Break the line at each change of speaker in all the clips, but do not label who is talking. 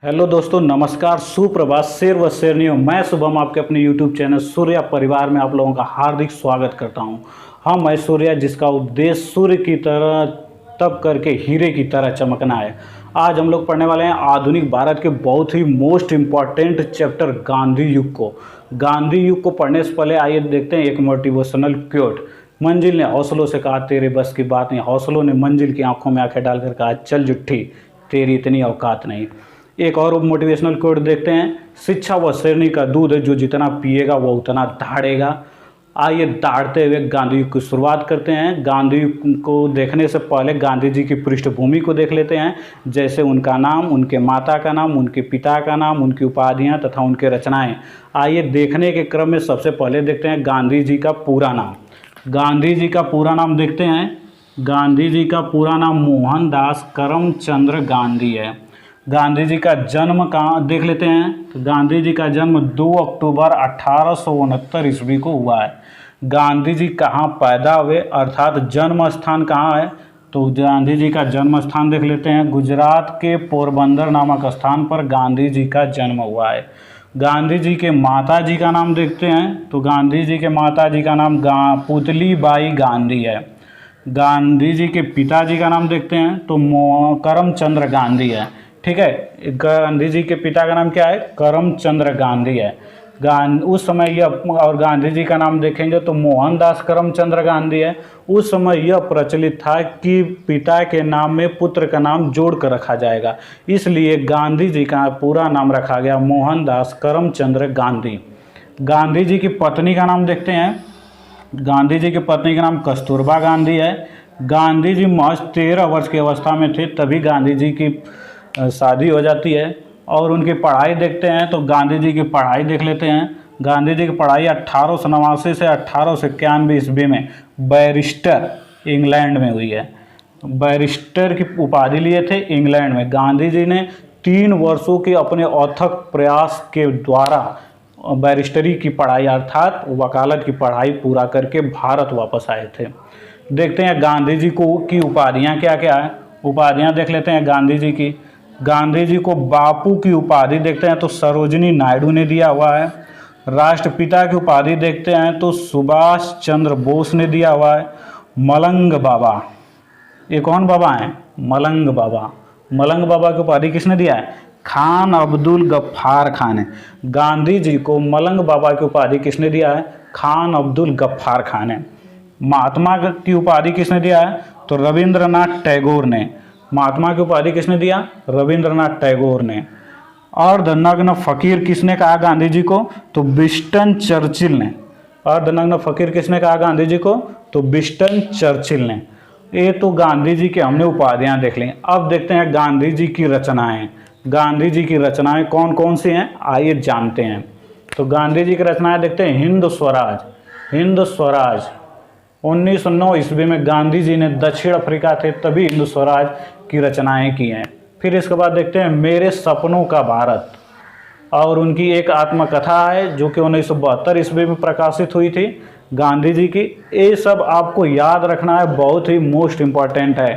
Hello दोस्तों, नमस्कार, सुप्रभात। शेर व शेरनियों, मैं शुभम आपके अपने यूट्यूब चैनल सूर्या परिवार में आप लोगों का हार्दिक स्वागत करता हूं। हाँ, मैं सूर्या, जिसका उद्देश्य सूर्य की तरह तप करके हीरे की तरह चमकना है। आज हम लोग पढ़ने वाले हैं आधुनिक भारत के बहुत ही मोस्ट इम्पॉर्टेंट चैप्टर गांधी युग को। गांधी युग को पढ़ने से पहले आइए देखते हैं एक मोटिवेशनल क्योट। मंजिल ने हौसलों से कहा तेरे बस की बात नहीं, हौसलों ने मंजिल की आंखों में आंखें डालकर कहा चल जुट्ठी, तेरी इतनी औकात नहीं। एक और मोटिवेशनल कोट देखते हैं, शिक्षा व शेरनी का दूध है, जो जितना पिएगा वो उतना दाढ़ेगा। आइए दाढ़ते हुए गांधी युग की शुरुआत करते हैं। गांधी युग को देखने से पहले गांधी जी की पृष्ठभूमि को देख लेते हैं, जैसे उनका नाम, उनके माता का नाम, उनके पिता का नाम, उनकी उपाधियां तथा उनके रचनाएं। आइए देखने के क्रम में सबसे पहले देखते हैं गांधी जी का पूरा नाम। गांधी जी का पूरा नाम देखते हैं। गांधी जी का पूरा नाम मोहनदास करमचंद गांधी है। गांधी जी का जन्म कहाँ देख लेते हैं। तो गांधी जी का जन्म 2 अक्टूबर 1869 ईस्वी को हुआ है। गांधी जी कहाँ पैदा हुए, अर्थात जन्म स्थान कहाँ है, तो गांधी जी का जन्म स्थान देख लेते हैं। गुजरात के पोरबंदर नामक स्थान पर गांधी जी का जन्म हुआ है। गांधी जी के माता जी का नाम देखते हैं। तो गांधी जी के माता जी का नाम पुतली बाई गांधी है। गांधी जी के पिताजी का नाम देखते हैं, तो करमचंद गांधी है। ठीक है, गांधी जी के पिता का नाम क्या है, करमचंद गांधी है। उस समय यह, और गांधी जी का नाम देखेंगे तो मोहनदास करमचंद गांधी है। उस समय यह प्रचलित था कि पिता के नाम में पुत्र का नाम जोड़ कर रखा जाएगा, इसलिए गांधी जी का पूरा नाम रखा गया मोहनदास करमचंद गांधी। गांधी जी की पत्नी का नाम देखते हैं। गांधी जी की पत्नी का नाम कस्तूरबा गांधी है। गांधी जी महज 13 वर्ष की अवस्था में थे तभी गांधी जी की शादी हो जाती है। और उनकी पढ़ाई देखते हैं तो गांधी जी की पढ़ाई देख लेते हैं। गांधी जी की पढ़ाई 1889 से 1891 ईस्वी में बैरिस्टर इंग्लैंड में हुई है। बैरिस्टर की उपाधि लिए थे इंग्लैंड में। गांधी जी ने 3 वर्षों के अपने अथक प्रयास के द्वारा बैरिस्टरी की पढ़ाई अर्थात वकालत की पढ़ाई पूरा करके भारत वापस आए थे। देखते हैं गांधी जी को की उपाधियाँ क्या क्या है। उपाधियाँ देख लेते हैं गांधी जी की। गांधी जी को बापू की उपाधि देखते हैं तो सरोजिनी नायडू ने दिया हुआ है। राष्ट्रपिता की उपाधि देखते हैं तो सुभाष चंद्र बोस ने दिया हुआ है। मलंग बाबा, ये कौन बाबा हैं, मलंग बाबा। मलंग बाबा की उपाधि किसने दिया है, खान अब्दुल गफ्फार खान है। गांधी जी को मलंग बाबा की उपाधि किसने दिया है, खान अब्दुल गफ्फार खान है। महात्मा की उपाधि किसने दिया है, तो रविंद्रनाथ टैगोर ने। महात्मा की उपाधि किसने दिया, रविंद्रनाथ टैगोर ने। अर्धनग्न फकीर किसने कहा गांधी जी को, तो विंस्टन चर्चिल ने। अर्धनग्न फकीर किसने कहा गांधी जी को, तो विंस्टन चर्चिल ने। ये तो गांधी जी की हमने उपाधियां देख ली। अब देखते हैं गांधी जी की रचनाएं। गांधी जी की रचनाएं कौन कौन सी हैं, आइए जानते हैं। तो गांधी जी की रचनाएं देखते हैं। हिंद स्वराज, हिंद स्वराज 1909 ईस्वी में गांधी जी ने दक्षिण अफ्रीका थे तभी हिंद स्वराज की रचनाएं की हैं। फिर इसके बाद देखते हैं मेरे सपनों का भारत, और उनकी एक आत्मकथा है जो कि 1972 ईस्वी में प्रकाशित हुई थी गांधी जी की। ये सब आपको याद रखना है, बहुत ही मोस्ट इम्पॉर्टेंट है।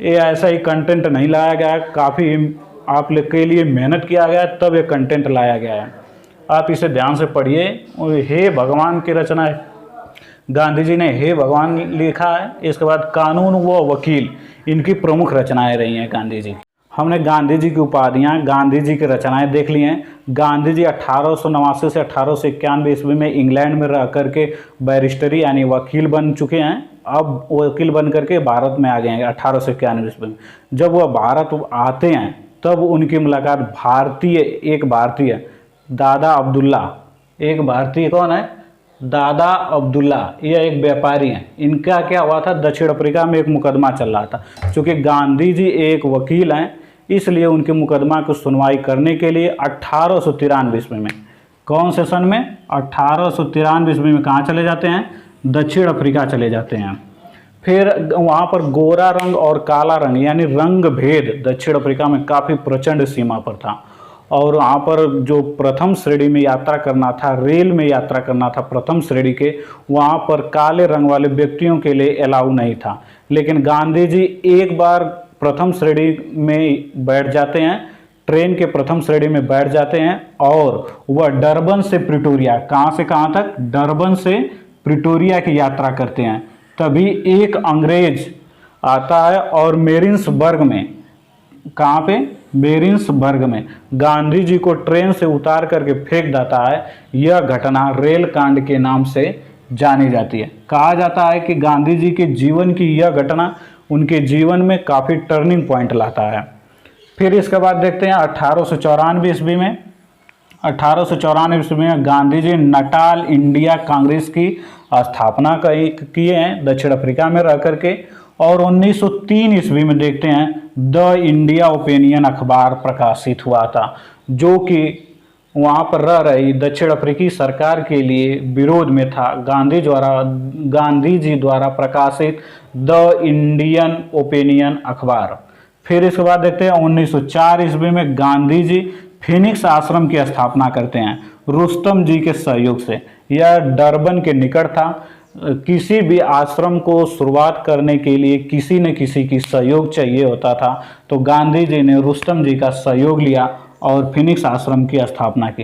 ये ऐसा ही कंटेंट नहीं लाया गया है, काफ़ी आप लोग के लिए मेहनत किया गया है तब ये कंटेंट लाया गया है। आप इसे ध्यान से पढ़िए। हे भगवान की रचना है, गांधी जी ने हे भगवान लिखा है। इसके बाद कानून व वकील, इनकी प्रमुख रचनाएं रही हैं गांधी जी की। हमने गांधी जी की उपाधियां, गांधी जी की रचनाएं देख ली हैं। गांधी जी 1889 से 1891 ईस्वी में इंग्लैंड में रह करके बैरिस्टरी यानी वकील बन चुके हैं। अब वकील बन करके भारत में आ गए हैं 1891 ईस्वी में। जब वह भारत आते हैं तब उनकी मुलाकात एक भारतीय दादा अब्दुल्ला, एक भारतीय कौन है, दादा अब्दुल्ला, यह एक व्यापारी हैं। इनका क्या हुआ था, दक्षिण अफ्रीका में एक मुकदमा चल रहा था। क्योंकि गांधी जी एक वकील हैं इसलिए उनके मुकदमा की सुनवाई करने के लिए 1893 ईस्वी में, कौन से सन में, 1893 ईस्वी में कहाँ चले जाते हैं, दक्षिण अफ्रीका चले जाते हैं। फिर वहाँ पर गोरा रंग और काला रंग यानी रंग भेद दक्षिण अफ्रीका में काफ़ी प्रचंड सीमा पर था। और वहाँ पर जो प्रथम श्रेणी में यात्रा करना था, रेल में यात्रा करना था प्रथम श्रेणी के, वहाँ पर काले रंग वाले व्यक्तियों के लिए अलाउ नहीं था। लेकिन गांधी जी एक बार प्रथम श्रेणी में बैठ जाते हैं ट्रेन के प्रथम श्रेणी में बैठ जाते हैं और वह डरबन से प्रिटोरिया, कहाँ से कहाँ तक, डरबन से प्रिटोरिया की यात्रा करते हैं। तभी एक अंग्रेज आता है और मेरिन्सबर्ग में, कहाँ पे, मेरिन्सबर्ग में गांधी जी को ट्रेन से उतार करके फेंक देता है। यह घटना रेल कांड के नाम से जानी जाती है। कहा जाता है कि गांधी जी के जीवन की यह घटना उनके जीवन में काफ़ी टर्निंग पॉइंट लाता है। फिर इसके बाद देखते हैं 1894 ईस्वी में, 1894 ईस्वी में गांधी जी नटाल इंडिया कांग्रेस की स्थापना किए हैं दक्षिण अफ्रीका में रह करके। और 1903 ईस्वी में देखते हैं द इंडिया ओपिनियन अखबार प्रकाशित हुआ था, जो कि वहाँ पर रह रही दक्षिण अफ्रीकी सरकार के लिए विरोध में था। गांधी जी द्वारा प्रकाशित द इंडियन ओपिनियन अखबार। फिर इसके बाद देखते हैं 1904 ईस्वी में गांधी जी फिनिक्स आश्रम की स्थापना करते हैं रुस्तम जी के सहयोग से। यह डरबन के निकट था। किसी भी आश्रम को शुरुआत करने के लिए किसी न किसी की सहयोग चाहिए होता था, तो गांधी जी ने रुस्तम जी का सहयोग लिया और फिनिक्स आश्रम की स्थापना की।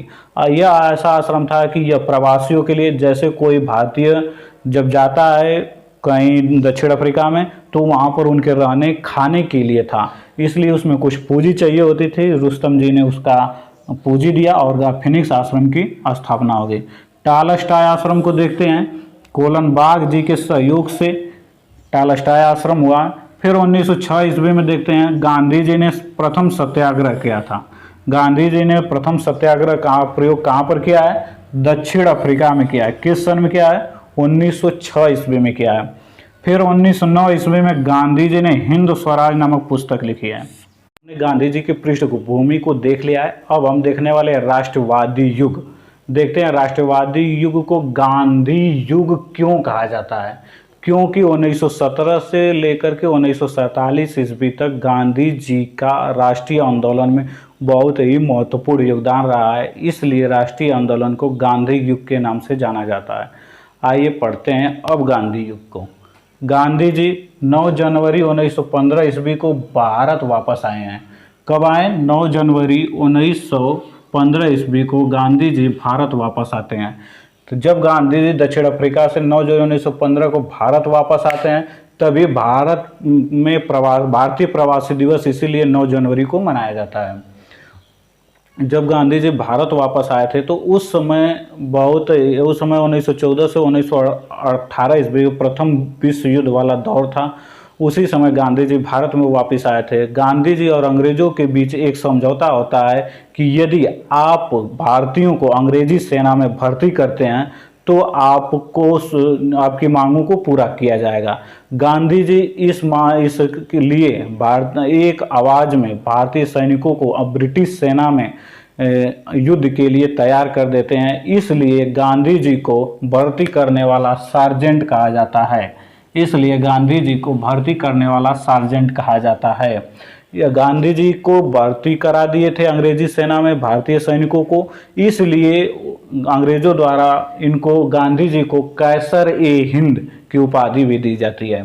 यह ऐसा आश्रम था कि यह प्रवासियों के लिए, जैसे कोई भारतीय जब जाता है कहीं दक्षिण अफ्रीका में तो वहाँ पर उनके रहने खाने के लिए था, इसलिए उसमें कुछ पूंजी चाहिए होती थी। रुस्तम जी ने उसका पूंजी दिया और फिनिक्स आश्रम की स्थापना हो गई। टालस्टाय आश्रम को देखते हैं, कोलन बाग जी के सहयोग से टालस्टाय आश्रम हुआ। फिर 1906 ईस्वी में देखते हैं गांधी जी ने प्रथम सत्याग्रह किया था। गांधी जी ने प्रथम सत्याग्रह का प्रयोग कहाँ पर किया है, दक्षिण अफ्रीका में किया है। किस सन में किया है, 1906 ईस्वी में किया है। फिर 1909 ईस्वी में गांधी जी ने हिंद स्वराज नामक पुस्तक लिखी है। हमने गांधी जी की पृष्ठभूमि को देख लिया है। अब हम देखने वाले हैं राष्ट्रवादी युग। देखते हैं राष्ट्रवादी युग को गांधी युग क्यों कहा जाता है। क्योंकि 1917 से लेकर के 1947 ईस्वी तक गांधी जी का राष्ट्रीय आंदोलन में बहुत ही महत्वपूर्ण योगदान रहा है, इसलिए राष्ट्रीय आंदोलन को गांधी युग के नाम से जाना जाता है। आइए पढ़ते हैं अब गांधी युग को। गांधी जी 9 जनवरी 1915 ईस्वी को भारत वापस आए हैं। कब आए, 9 जनवरी 1915 ईस्वी को गांधी जी भारत वापस आते हैं। तो जब गांधी जी दक्षिण अफ्रीका से 9 जनवरी 1915 को भारत वापस आते हैं, तभी भारत में भारतीय प्रवासी दिवस इसीलिए 9 जनवरी को मनाया जाता है। जब गांधी जी भारत वापस आए थे तो उस समय 1914 से 1918 ईस्वी प्रथम विश्व युद्ध वाला दौर था। उसी समय गांधी जी भारत में वापस आए थे। गांधी जी और अंग्रेजों के बीच एक समझौता होता है कि यदि आप भारतीयों को अंग्रेजी सेना में भर्ती करते हैं तो आपकी मांगों को पूरा किया जाएगा। गांधी जी इसके लिए एक आवाज़ में भारतीय सैनिकों को अब ब्रिटिश सेना में युद्ध के लिए तैयार कर देते हैं। इसलिए गांधी जी को भर्ती करने वाला सार्जेंट कहा जाता है। इसलिए गांधी जी को भर्ती करने वाला सार्जेंट कहा जाता है। यह गांधी जी को भर्ती करा दिए थे अंग्रेजी सेना में भारतीय सैनिकों को, इसलिए अंग्रेजों द्वारा इनको गांधी जी को कैसर-ए-हिंद की उपाधि भी दी जाती है।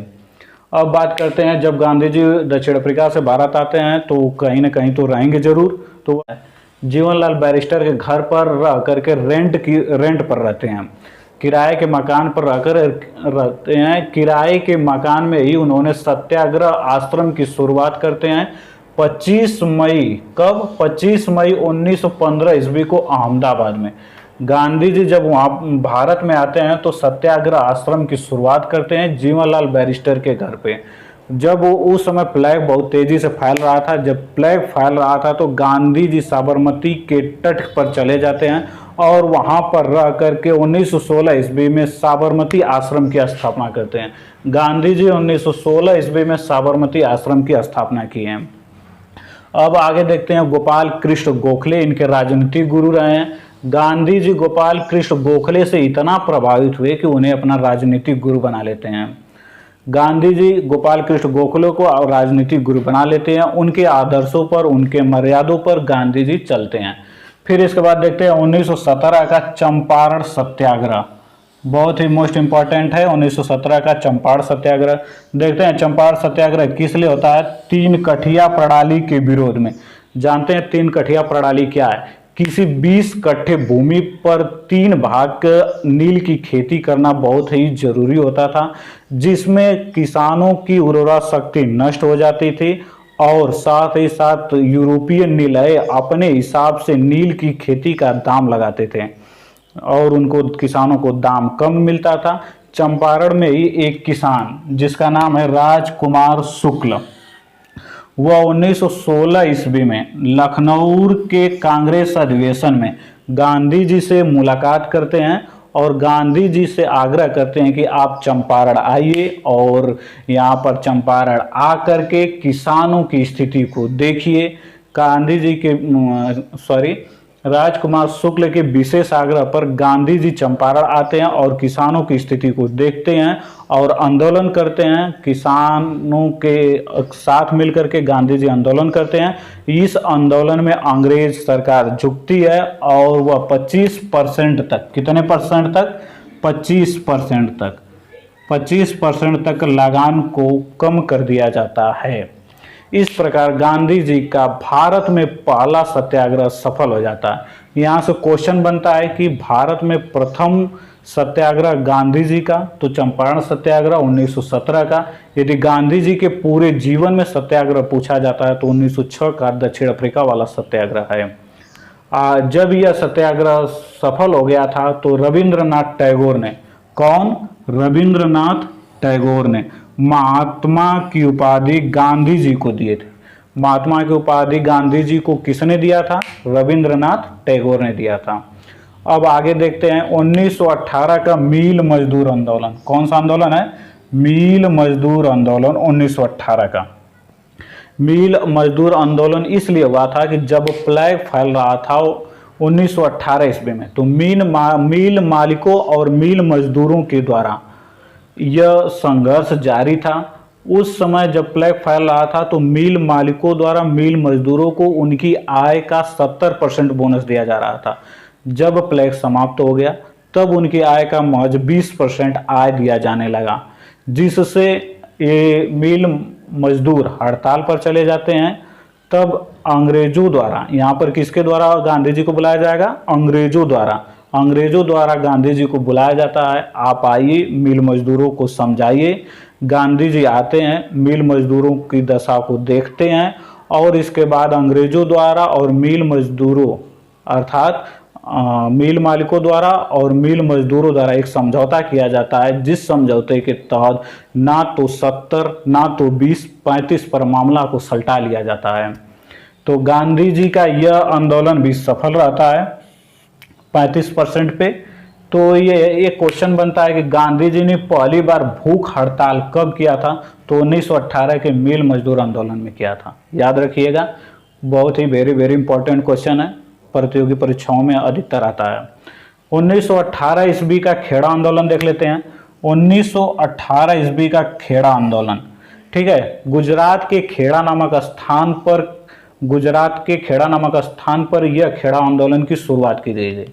अब बात करते हैं जब गांधी जी दक्षिण अफ्रीका से भारत आते हैं तो कहीं ना कहीं तो रहेंगे जरूर। तो जीवनलाल बैरिस्टर के घर पर रह करके रेंट पर रहते हैं, किराए के मकान पर रहते हैं। किराए के मकान में ही उन्होंने सत्याग्रह आश्रम की शुरुआत करते हैं 25 मई, कब, 25 मई 1915 ईस्वी को अहमदाबाद में। गांधी जी जब वहाँ भारत में आते हैं तो सत्याग्रह आश्रम की शुरुआत करते हैं जीवनलाल बैरिस्टर के घर पे। जब उस समय प्लेग बहुत तेजी से फैल रहा था, जब प्लेग फैल रहा था तो गांधी जी साबरमती के तट पर चले जाते हैं और वहाँ पर रह करके 1916 ईस्वी में साबरमती आश्रम की स्थापना करते हैं। गांधी जी 1916 ईस्वी में साबरमती आश्रम की स्थापना की है। अब आगे देखते हैं गोपाल कृष्ण गोखले इनके राजनीतिक गुरु रहे हैं। गांधी जी गोपाल कृष्ण गोखले से इतना प्रभावित हुए कि उन्हें अपना राजनीतिक गुरु बना लेते हैं। गांधी जी गोपाल कृष्ण गोखले को राजनीतिक गुरु बना लेते हैं। उनके आदर्शों पर, उनके मर्यादों पर गांधी जी चलते हैं। फिर इसके बाद देखते हैं 1917 का चंपारण सत्याग्रह, बहुत ही मोस्ट इंपॉर्टेंट है। 1917 का चंपारण सत्याग्रह। देखते हैं चंपारण सत्याग्रह किस लिए होता है, 3 कठिया प्रणाली के विरोध में। जानते हैं 3 कठिया प्रणाली क्या है? किसी 20 कट्ठे भूमि पर 3 भाग नील की खेती करना बहुत ही जरूरी होता था, जिसमें किसानों की उर्वरा शक्ति नष्ट हो जाती थी और साथ ही साथ यूरोपीय नीलय अपने हिसाब से नील की खेती का दाम लगाते थे और उनको किसानों को दाम कम मिलता था। चंपारण में ही एक किसान जिसका नाम है राजकुमार शुक्ल, वह 1916 ईस्वी में लखनऊ के कांग्रेस अधिवेशन में गांधी जी से मुलाकात करते हैं और गांधी जी से आग्रह करते हैं कि आप चंपारण आइए और यहाँ पर चंपारण आकर के किसानों की स्थिति को देखिए। गांधी जी के राजकुमार शुक्ल के विशेष आग्रह पर गांधी जी चंपारण आते हैं और किसानों की स्थिति को देखते हैं और आंदोलन करते हैं। किसानों के साथ मिलकर के गांधी जी आंदोलन करते हैं। इस आंदोलन में अंग्रेज सरकार झुकती है और वह 25% तक, कितने परसेंट तक? 25% तक लगान को कम कर दिया जाता है। इस प्रकार गांधी जी का भारत में पहला सत्याग्रह सफल हो जाता है। यहाँ से क्वेश्चन बनता है कि भारत में प्रथम सत्याग्रह गांधी जी का, तो चंपारण सत्याग्रह 1917 का। यदि गांधी जी के पूरे जीवन में सत्याग्रह पूछा जाता है तो 1906 का दक्षिण अफ्रीका वाला सत्याग्रह है। जब यह सत्याग्रह सफल हो गया था तो रविंद्रनाथ टैगोर ने, कौन? रविंद्रनाथ टैगोर ने महात्मा की उपाधि गांधी जी को दिए थे। महात्मा की उपाधि गांधी जी को किसने दिया था? रविंद्रनाथ टैगोर ने दिया था। अब आगे देखते हैं 1918 का मील मजदूर आंदोलन। कौन सा आंदोलन है? मील मजदूर आंदोलन 1918 का। मील मजदूर आंदोलन इसलिए हुआ था कि जब प्लेग फैल रहा था 1918 ईस्वी में, तो मील मालिकों और मील मजदूरों के द्वारा यह संघर्ष जारी था। उस समय जब प्लेग फैल रहा था तो मील मालिकों द्वारा मील मजदूरों को उनकी आय का 70% बोनस दिया जा रहा था। जब प्लेग समाप्त हो गया तब उनकी आय का महज 20% आय दिया जाने लगा, जिससे ये मील मजदूर हड़ताल पर चले जाते हैं। तब अंग्रेजों द्वारा, यहाँ पर किसके द्वारा गांधी जी को बुलाया जाएगा? अंग्रेजों द्वारा गांधी जी को बुलाया जाता है, आप आइए मिल मजदूरों को समझाइए। गांधी जी आते हैं, मिल मजदूरों की दशा को देखते हैं और इसके बाद अंग्रेजों द्वारा और मिल मजदूरों अर्थात मिल मालिकों द्वारा और मिल मजदूरों द्वारा एक समझौता किया जाता है, जिस समझौते के तहत ना तो 70 ना तो 20-35 पर मामला को सलटा लिया जाता है। तो गांधी जी का यह आंदोलन भी सफल रहता है 35% पे। तो ये एक क्वेश्चन बनता है कि गांधी जी ने पहली बार भूख हड़ताल कब किया था? तो 1918 के मिल मजदूर आंदोलन में किया था। याद रखिएगा, बहुत ही वेरी इंपॉर्टेंट क्वेश्चन है, प्रतियोगी परीक्षाओं में अधिकतर आता है। 1918 ईस्वी का खेड़ा आंदोलन देख लेते हैं। 1918 ईस्वी का खेड़ा आंदोलन, ठीक है, गुजरात के खेड़ा नामक स्थान पर यह खेड़ा आंदोलन की शुरुआत की गई थी,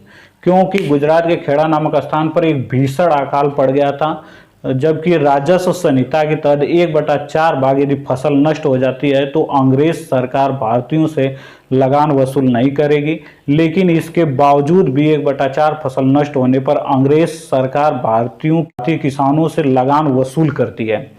क्योंकि गुजरात के खेड़ा नामक स्थान पर एक भीषण अकाल पड़ गया था। जबकि राजस्व संहिता के तहत 1/4 भाग यदि फसल नष्ट हो जाती है तो अंग्रेज सरकार भारतीयों से लगान वसूल नहीं करेगी, लेकिन इसके बावजूद भी 1/4 फसल नष्ट होने पर अंग्रेज सरकार भारतीय किसानों से लगान वसूल करती है,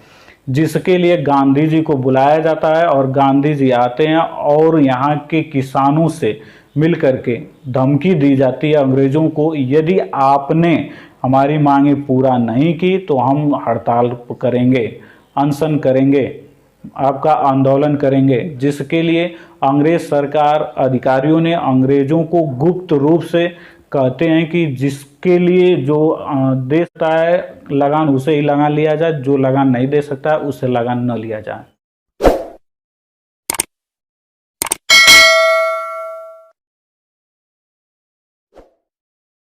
जिसके लिए गांधी जी को बुलाया जाता है और गांधी जी आते हैं और यहाँ के किसानों से मिलकर के धमकी दी जाती है अंग्रेजों को, यदि आपने हमारी मांगे पूरा नहीं की तो हम हड़ताल करेंगे, अनशन करेंगे, आपका आंदोलन करेंगे। जिसके लिए अंग्रेज सरकार अधिकारियों ने अंग्रेजों को गुप्त रूप से कहते हैं कि जिसके लिए जो दे सकता है लगान उसे ही लगान लिया जाए, जो लगान नहीं दे सकता है उसे लगान न लिया जाए।